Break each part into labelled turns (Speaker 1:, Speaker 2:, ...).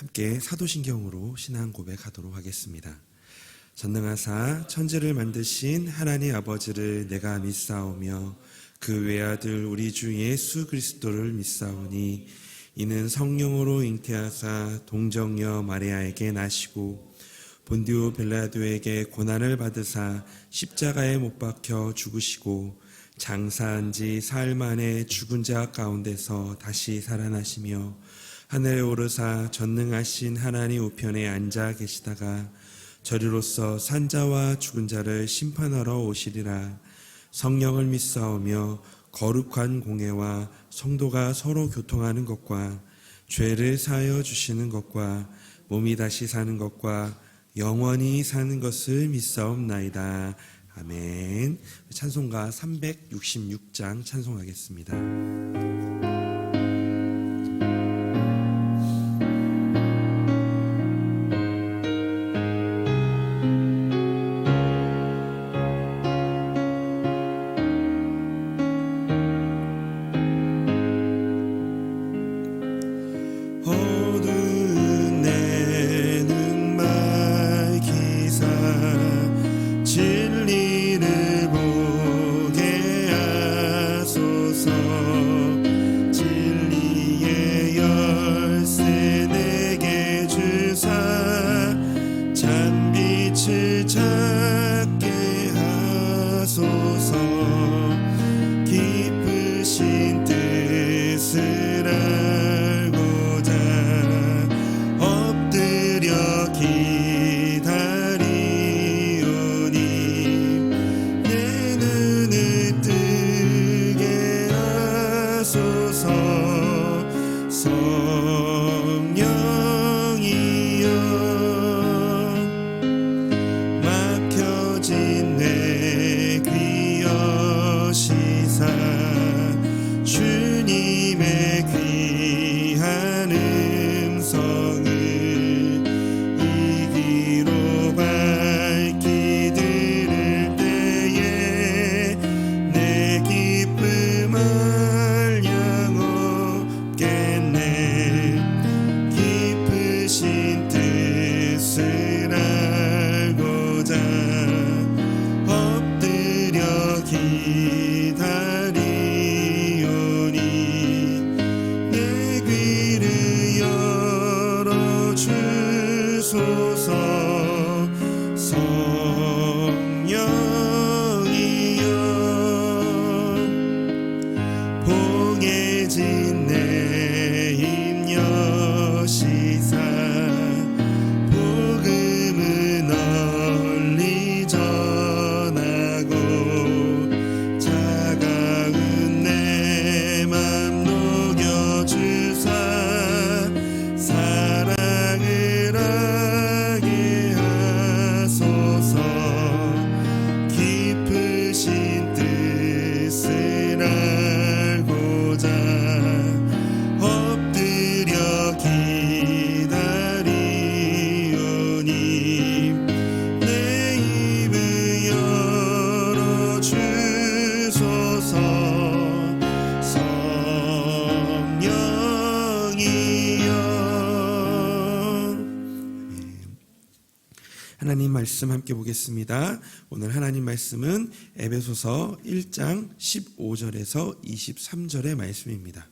Speaker 1: 함께 사도신경으로 신앙 고백하도록 하겠습니다. 전능하사 천지를 만드신 하나님 아버지를 내가 믿사오며 그 외아들 우리 주 예수 그리스도를 믿사오니 이는 성령으로 잉태하사 동정녀 마리아에게 나시고 본디오 빌라도에게 고난을 받으사 십자가에 못 박혀 죽으시고 장사한 지 사흘 만에 죽은 자 가운데서 다시 살아나시며 하늘에 오르사 전능하신 하나님 우편에 앉아 계시다가 저리로서 산자와 죽은 자를 심판하러 오시리라. 성령을 믿사오며 거룩한 공회와 성도가 서로 교통하는 것과 죄를 사하여 주시는 것과 몸이 다시 사는 것과 영원히 사는 것을 믿사옵나이다. 아멘. 찬송가 366장 찬송하겠습니다. 하나님 말씀 함께 보겠습니다. 오늘 하나님 말씀은 에베소서 1장 15절에서 23절의 말씀입니다.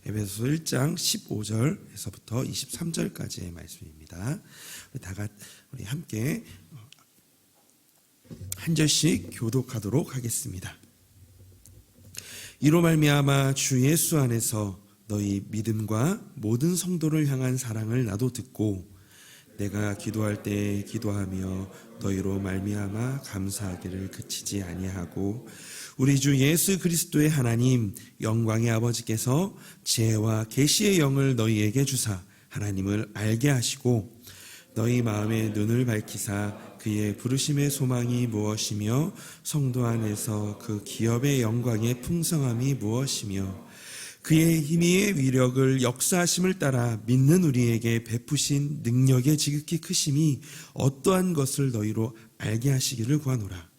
Speaker 1: 에베소서 1장 15절에서부터 23절까지의 말씀입니다. 우리 함께 한 절씩 교독하도록 하겠습니다. 이로 말미암아 주 예수 안에서 너희 믿음과 모든 성도를 향한 사랑을 나도 듣고 내가 기도할 때 기도하며 너희로 말미암아 감사하기를 그치지 아니하고 우리 주 예수 그리스도의 하나님 영광의 아버지께서 지혜와 계시의 영을 너희에게 주사 하나님을 알게 하시고 너희 마음의 눈을 밝히사 그의 부르심의 소망이 무엇이며 성도 안에서 그 기업의 영광의 풍성함이 무엇이며 그의 힘의 위력을 역사하심을 따라 믿는 우리에게 베푸신 능력의 지극히 크심이 어떠한 것을 너희로 알게 하시기를 구하노라.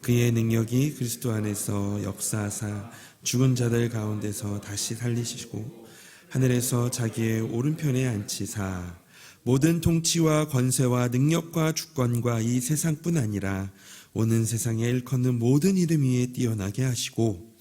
Speaker 1: 그의 능력이 그리스도 안에서 역사하사 죽은 자들 가운데서 다시 살리시고 하늘에서 자기의 오른편에 앉히사 모든 통치와 권세와 능력과 주권과 이 세상뿐 아니라 오는 세상에 일컫는 모든 이름 위에 뛰어나게 하시고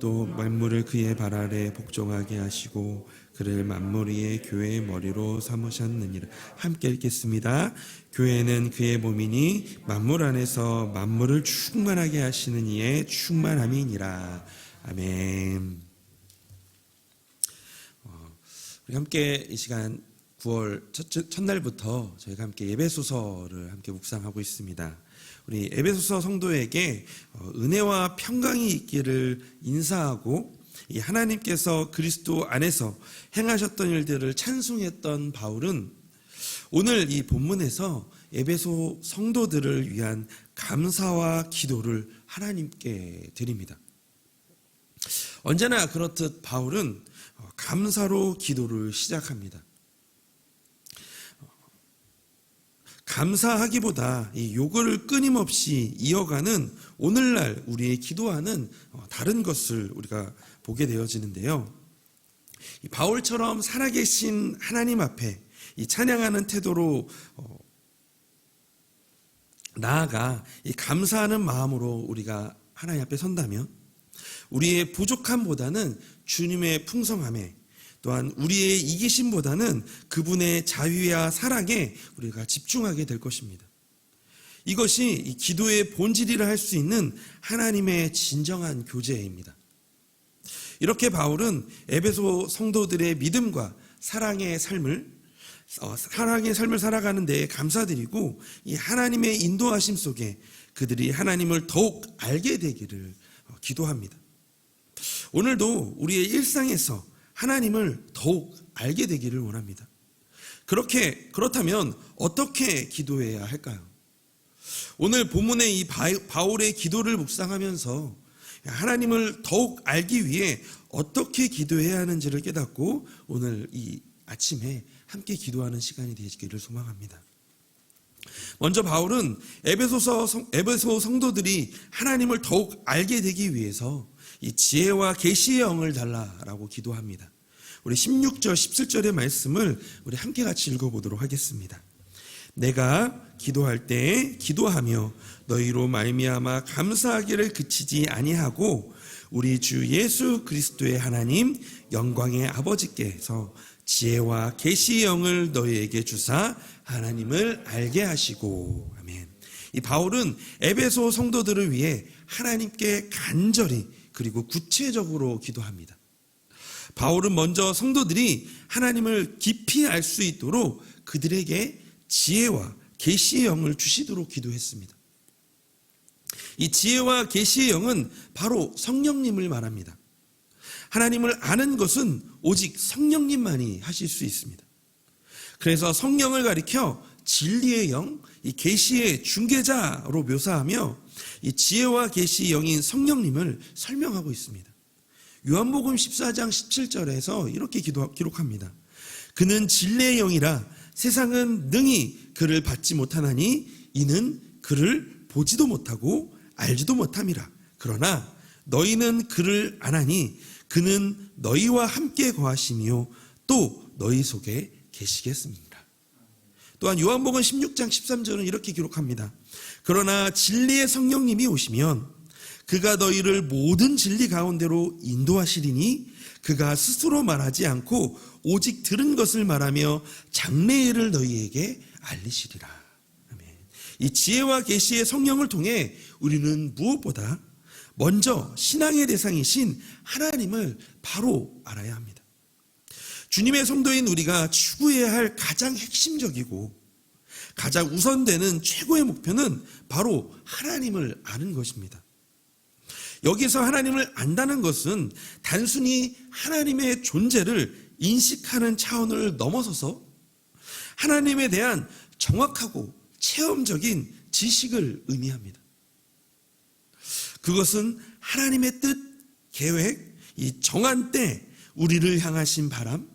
Speaker 1: 또 만물을 그의 발 아래 복종하게 하시고 그를 만물 위의 교회의 머리로 삼으셨느니라. 함께 읽겠습니다. 교회는 그의 몸이니 만물 안에서 만물을 충만하게 하시는 이의 충만함이니라. 아멘. 우리 함께 이 시간 9월 첫날부터 저희가 함께 에베소서를 함께 묵상하고 있습니다. 우리 에베소서 성도에게 은혜와 평강이 있기를 인사하고 이 하나님께서 그리스도 안에서 행하셨던 일들을 찬송했던 바울은 오늘 이 본문에서 에베소 성도들을 위한 감사와 기도를 하나님께 드립니다. 언제나 그렇듯 바울은 감사로 기도를 시작합니다. 감사하기보다 이 요구를 끊임없이 이어가는 오늘날 우리의 기도와는 다른 것을 우리가 보게 되어지는데요. 바울처럼 살아계신 하나님 앞에 이 찬양하는 태도로 나아가 이 감사하는 마음으로 우리가 하나님 앞에 선다면 우리의 부족함보다는 주님의 풍성함에 또한 우리의 이기심보다는 그분의 자유와 사랑에 우리가 집중하게 될 것입니다. 이것이 이 기도의 본질이라 할 수 있는 하나님의 진정한 교제입니다. 이렇게 바울은 에베소 성도들의 믿음과 사랑의 삶을 살아가는 데에 감사드리고 이 하나님의 인도하심 속에 그들이 하나님을 더욱 알게 되기를 기도합니다. 오늘도 우리의 일상에서 하나님을 더욱 알게 되기를 원합니다. 그렇다면 어떻게 기도해야 할까요? 오늘 본문의 이 바울의 기도를 묵상하면서 하나님을 더욱 알기 위해 어떻게 기도해야 하는지를 깨닫고 오늘 이 아침에 함께 기도하는 시간이 되시기를 소망합니다. 먼저 바울은 에베소 성도들이 하나님을 더욱 알게 되기 위해서 이 지혜와 계시의 영을 달라라고 기도합니다. 우리 16절 17절의 말씀을 우리 함께 같이 읽어보도록 하겠습니다. 내가 기도할 때 기도하며 너희로 말미암아 감사하기를 그치지 아니하고 우리 주 예수 그리스도의 하나님 영광의 아버지께서 지혜와 계시의 영을 너희에게 주사 하나님을 알게 하시고. 아멘. 이 바울은 에베소 성도들을 위해 하나님께 간절히 그리고 구체적으로 기도합니다. 바울은 먼저 성도들이 하나님을 깊이 알 수 있도록 그들에게 지혜와 계시의 영을 주시도록 기도했습니다. 이 지혜와 계시의 영은 바로 성령님을 말합니다. 하나님을 아는 것은 오직 성령님만이 하실 수 있습니다. 그래서 성령을 가리켜 진리의 영, 이 계시의 중개자로 묘사하며 이 지혜와 계시의 영인 성령님을 설명하고 있습니다. 요한복음 14장 17절에서 이렇게 기록합니다. 그는 진리의 영이라 세상은 능히 그를 받지 못하나니 이는 그를 보지도 못하고 알지도 못함이라. 그러나 너희는 그를 아나니 그는 너희와 함께 거하시며 또 너희 속에 계시겠습니다. 또한 요한복음 16장 13절은 이렇게 기록합니다. 그러나 진리의 성령님이 오시면 그가 너희를 모든 진리 가운데로 인도하시리니 그가 스스로 말하지 않고 오직 들은 것을 말하며 장래의 일을 너희에게 알리시리라. 아멘. 이 지혜와 계시의 성령을 통해 우리는 무엇보다 먼저 신앙의 대상이신 하나님을 바로 알아야 합니다. 주님의 성도인 우리가 추구해야 할 가장 핵심적이고 가장 우선되는 최고의 목표는 바로 하나님을 아는 것입니다. 여기서 하나님을 안다는 것은 단순히 하나님의 존재를 인식하는 차원을 넘어서서 하나님에 대한 정확하고 체험적인 지식을 의미합니다. 그것은 하나님의 뜻, 계획, 이 정한 때 우리를 향하신 바람,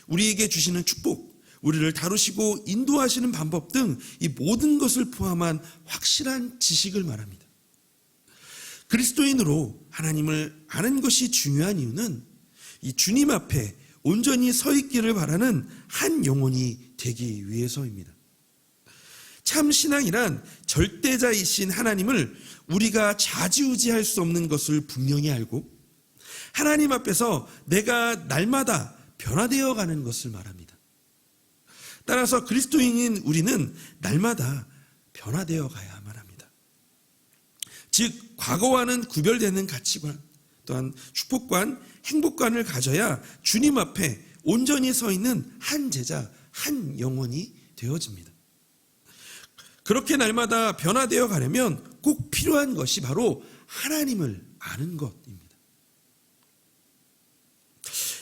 Speaker 1: 우리에게 주시는 축복, 우리를 다루시고 인도하시는 방법 등 이 모든 것을 포함한 확실한 지식을 말합니다. 그리스도인으로 하나님을 아는 것이 중요한 이유는 이 주님 앞에 온전히 서 있기를 바라는 한 영혼이 되기 위해서입니다. 참 신앙이란 절대자이신 하나님을 우리가 좌지우지할 수 없는 것을 분명히 알고 하나님 앞에서 내가 날마다 변화되어 가는 것을 말합니다. 따라서 그리스도인인 우리는 날마다 변화되어 가야만 합니다. 즉 과거와는 구별되는 가치관, 또한 축복관, 행복관을 가져야 주님 앞에 온전히 서 있는 한 제자, 한 영혼이 되어집니다. 그렇게 날마다 변화되어 가려면 꼭 필요한 것이 바로 하나님을 아는 것입니다.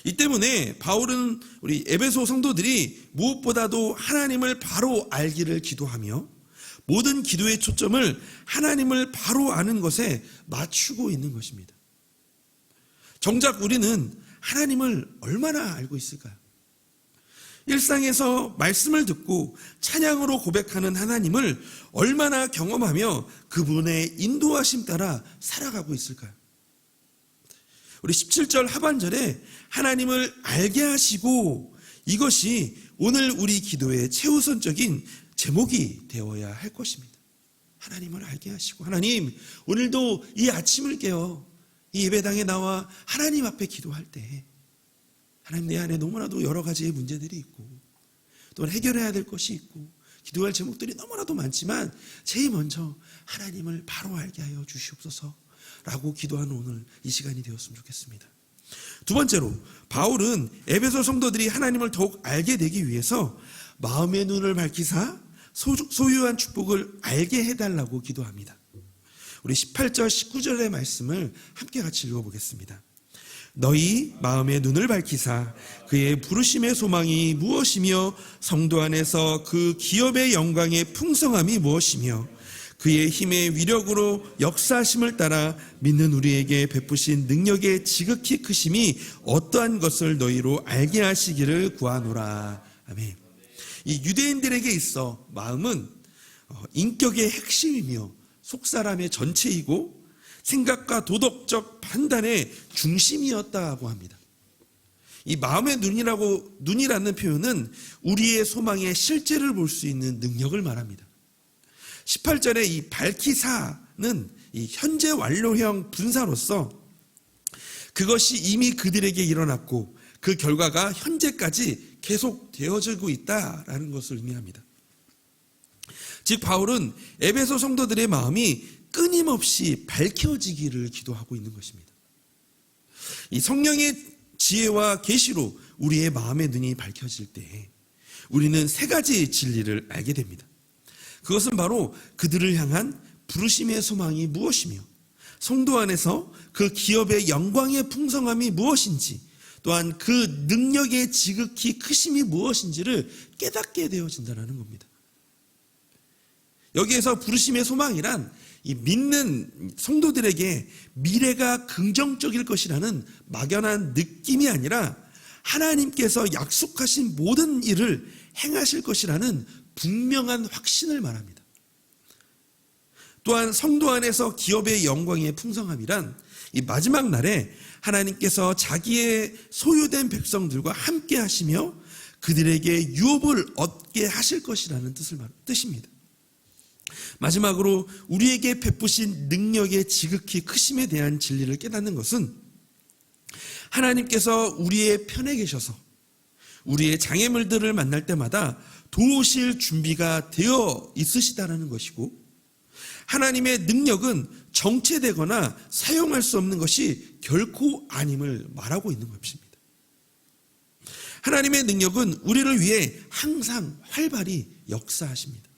Speaker 1: 이 때문에 바울은 우리 에베소 성도들이 무엇보다도 하나님을 바로 알기를 기도하며 모든 기도의 초점을 하나님을 바로 아는 것에 맞추고 있는 것입니다. 정작 우리는 하나님을 얼마나 알고 있을까요? 일상에서 말씀을 듣고 찬양으로 고백하는 하나님을 얼마나 경험하며 그분의 인도하심 따라 살아가고 있을까요? 우리 17절 하반절에 하나님을 알게 하시고, 이것이 오늘 우리 기도의 최우선적인 제목이 되어야 할 것입니다. 하나님을 알게 하시고, 하나님 오늘도 이 아침을 깨어 이 예배당에 나와 하나님 앞에 기도할 때 하나님, 내 안에 너무나도 여러 가지의 문제들이 있고 또 해결해야 될 것이 있고 기도할 제목들이 너무나도 많지만 제일 먼저 하나님을 바로 알게 하여 주시옵소서 라고 기도하는 오늘 이 시간이 되었으면 좋겠습니다. 두 번째로 바울은 에베소 성도들이 하나님을 더욱 알게 되기 위해서 마음의 눈을 밝히사 소유한 축복을 알게 해달라고 기도합니다. 우리 18절 19절의 말씀을 함께 같이 읽어보겠습니다. 너희 마음의 눈을 밝히사 그의 부르심의 소망이 무엇이며 성도 안에서 그 기업의 영광의 풍성함이 무엇이며 그의 힘의 위력으로 역사하심을 따라 믿는 우리에게 베푸신 능력의 지극히 크심이 어떠한 것을 너희로 알게 하시기를 구하노라. 아멘. 이 유대인들에게 있어 마음은 인격의 핵심이며 속사람의 전체이고 생각과 도덕적 판단의 중심이었다고 합니다. 이 마음의 눈이라는 표현은 우리의 소망의 실제를 볼 수 있는 능력을 말합니다. 18절에 이 밝히사는 이 현재 완료형 분사로서 그것이 이미 그들에게 일어났고 그 결과가 현재까지 계속 되어지고 있다라는 것을 의미합니다. 즉 바울은 에베소 성도들의 마음이 끊임없이 밝혀지기를 기도하고 있는 것입니다. 이 성령의 지혜와 계시로 우리의 마음의 눈이 밝혀질 때 우리는 세 가지 진리를 알게 됩니다. 그것은 바로 그들을 향한 부르심의 소망이 무엇이며 성도 안에서 그 기업의 영광의 풍성함이 무엇인지, 또한 그 능력의 지극히 크심이 무엇인지를 깨닫게 되어진다는 겁니다. 여기에서 부르심의 소망이란 이 믿는 성도들에게 미래가 긍정적일 것이라는 막연한 느낌이 아니라 하나님께서 약속하신 모든 일을 행하실 것이라는 분명한 확신을 말합니다. 또한 성도 안에서 기업의 영광의 풍성함이란 이 마지막 날에 하나님께서 자기의 소유된 백성들과 함께 하시며 그들에게 유업을 얻게 하실 것이라는 뜻입니다. 마지막으로 우리에게 베푸신 능력의 지극히 크심에 대한 진리를 깨닫는 것은 하나님께서 우리의 편에 계셔서 우리의 장애물들을 만날 때마다 도우실 준비가 되어 있으시다라는 것이고, 하나님의 능력은 정체되거나 사용할 수 없는 것이 결코 아님을 말하고 있는 것입니다. 하나님의 능력은 우리를 위해 항상 활발히 역사하십니다.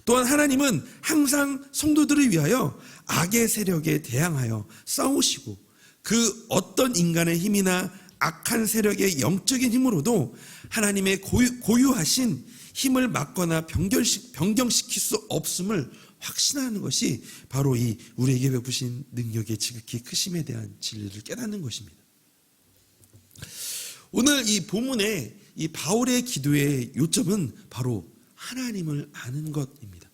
Speaker 1: 또한 하나님은 항상 성도들을 위하여 악의 세력에 대항하여 싸우시고 그 어떤 인간의 힘이나 악한 세력의 영적인 힘으로도 하나님의 고유하신 힘을 막거나 변경시킬 수 없음을 확신하는 것이 바로 이 우리에게 베푸신 능력의 지극히 크심에 대한 진리를 깨닫는 것입니다. 오늘 이 본문의 이 바울의 기도의 요점은 바로 하나님을 아는 것입니다.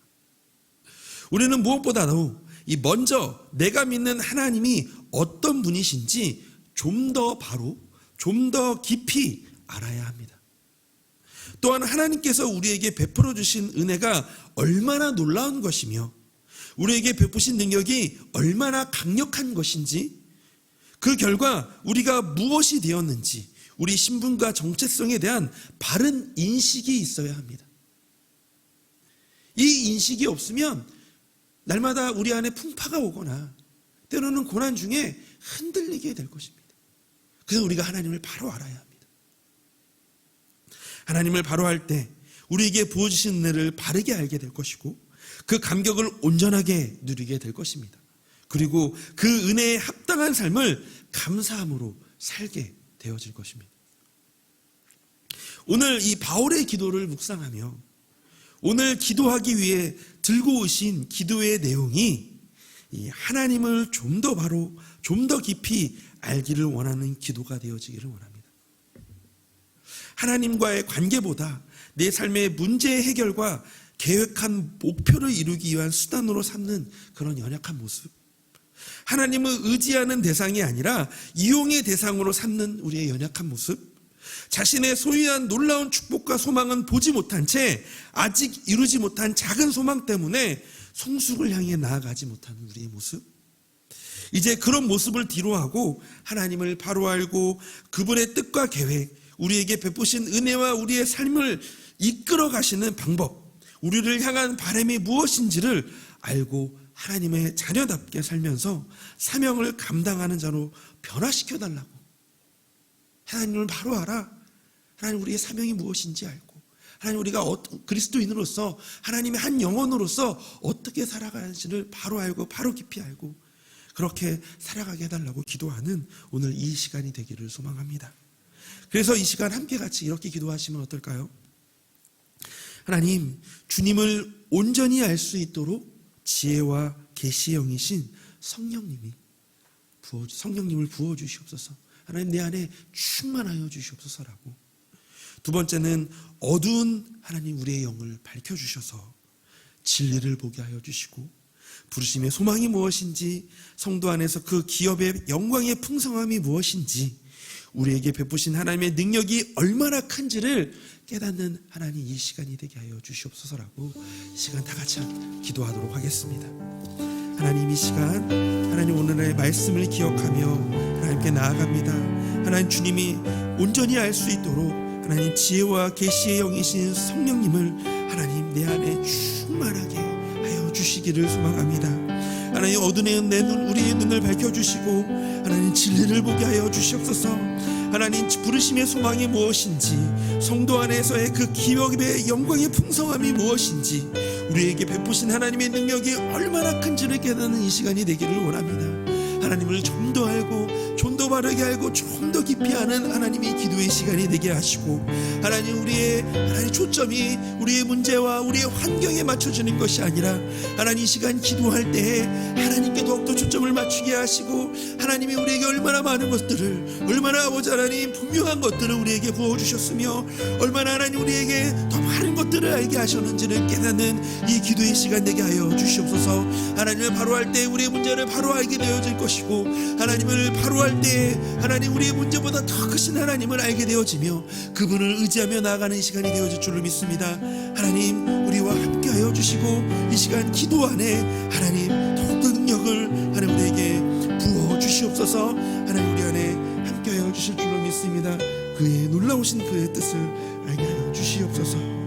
Speaker 1: 우리는 무엇보다도 이 먼저 내가 믿는 하나님이 어떤 분이신지 좀 더 바로 좀 더 깊이 알아야 합니다. 또한 하나님께서 우리에게 베풀어 주신 은혜가 얼마나 놀라운 것이며 우리에게 베푸신 능력이 얼마나 강력한 것인지, 그 결과 우리가 무엇이 되었는지 우리 신분과 정체성에 대한 바른 인식이 있어야 합니다. 이 인식이 없으면 날마다 우리 안에 풍파가 오거나 때로는 고난 중에 흔들리게 될 것입니다. 그래서 우리가 하나님을 바로 알아야 합니다. 하나님을 바로 알 때 우리에게 부어주신 은혜를 바르게 알게 될 것이고 그 감격을 온전하게 누리게 될 것입니다. 그리고 그 은혜에 합당한 삶을 감사함으로 살게 되어질 것입니다. 오늘 이 바울의 기도를 묵상하며 오늘 기도하기 위해 들고 오신 기도의 내용이 이 하나님을 좀 더 바로 좀 더 깊이 알기를 원하는 기도가 되어지기를 원합니다. 하나님과의 관계보다 내 삶의 문제 해결과 계획한 목표를 이루기 위한 수단으로 삼는 그런 연약한 모습, 하나님을 의지하는 대상이 아니라 이용의 대상으로 삼는 우리의 연약한 모습, 자신의 소유한 놀라운 축복과 소망은 보지 못한 채 아직 이루지 못한 작은 소망 때문에 성숙을 향해 나아가지 못하는 우리의 모습, 이제 그런 모습을 뒤로하고 하나님을 바로 알고 그분의 뜻과 계획, 우리에게 베푸신 은혜와 우리의 삶을 이끌어 가시는 방법, 우리를 향한 바람이 무엇인지를 알고 하나님의 자녀답게 살면서 사명을 감당하는 자로 변화시켜 달라고. 하나님을 바로 알아. 하나님 우리의 사명이 무엇인지 알고, 하나님 우리가 그리스도인으로서 하나님의 한 영혼으로서 어떻게 살아가는지를 바로 알고 바로 깊이 알고 그렇게 살아가게 해달라고 기도하는 오늘 이 시간이 되기를 소망합니다. 그래서 이 시간 함께 같이 이렇게 기도하시면 어떨까요? 하나님, 주님을 온전히 알 수 있도록 지혜와 계시의 영이신 성령님을 부어주시옵소서. 하나님 내 안에 충만하여 주시옵소서라고. 두 번째는 어두운 하나님 우리의 영을 밝혀주셔서 진리를 보게 하여 주시고 부르심의 소망이 무엇인지, 성도 안에서 그 기업의 영광의 풍성함이 무엇인지, 우리에게 베푸신 하나님의 능력이 얼마나 큰지를 깨닫는 하나님 이 시간이 되게 하여 주시옵소서라고 이 시간 다 같이 기도하도록 하겠습니다. 하나님 이 시간 하나님 오늘의 말씀을 기억하며 하나님께 나아갑니다. 하나님 주님이 온전히 알 수 있도록 하나님 지혜와 계시의 영이신 성령님을 하나님 내 안에 충만하게 하여 주시기를 소망합니다. 하나님 어두운 내 눈, 우리의 눈을 밝혀주시고 하나님 진리를 보게 하여 주시옵소서. 하나님 부르심의 소망이 무엇인지, 성도 안에서의 그 기업의 영광의 풍성함이 무엇인지, 우리에게 베푸신 하나님의 능력이 얼마나 큰지를 깨닫는 이 시간이 되기를 원합니다. 하나님을 좀 더 알고 좀 더 바르게 알고 좀 더 깊이 아는 하나님의 기도의 시간이 되게 하시고, 하나님 우리의 초점이 우리의 문제와 우리의 환경에 맞춰지는 것이 아니라 하나님 이 시간 기도할 때에 하나님께 더욱더 초점을 맞추게 하시고, 하나님이 우리에게 얼마나 많은 것들을, 얼마나 아버지 하나님 분명한 것들을 우리에게 부어주셨으며 얼마나 하나님 우리에게 더 많은 것들을 알게 하셨는지를 깨닫는 이 기도의 시간 되게 하여 주시옵소서. 하나님을 바로 할 때 우리의 문제를 바로 알게 되어질 것이고, 하나님을 바로 할 때 하나님 우리의 문제보다 더 크신 하나님을 알게 되어지며 그분을 의지하며 나아가는 시간이 되어질 줄로 믿습니다. 하나님 우리와 함께하여 주시고 이 시간 기도 안에 하나님 더욱더 능력을 하나님 우리에게 부어 주시옵소서. 하나님 우리 안에 함께하여 주실 줄로 믿습니다. 그의 놀라우신 그의 뜻을 알게 하여 주시옵소서.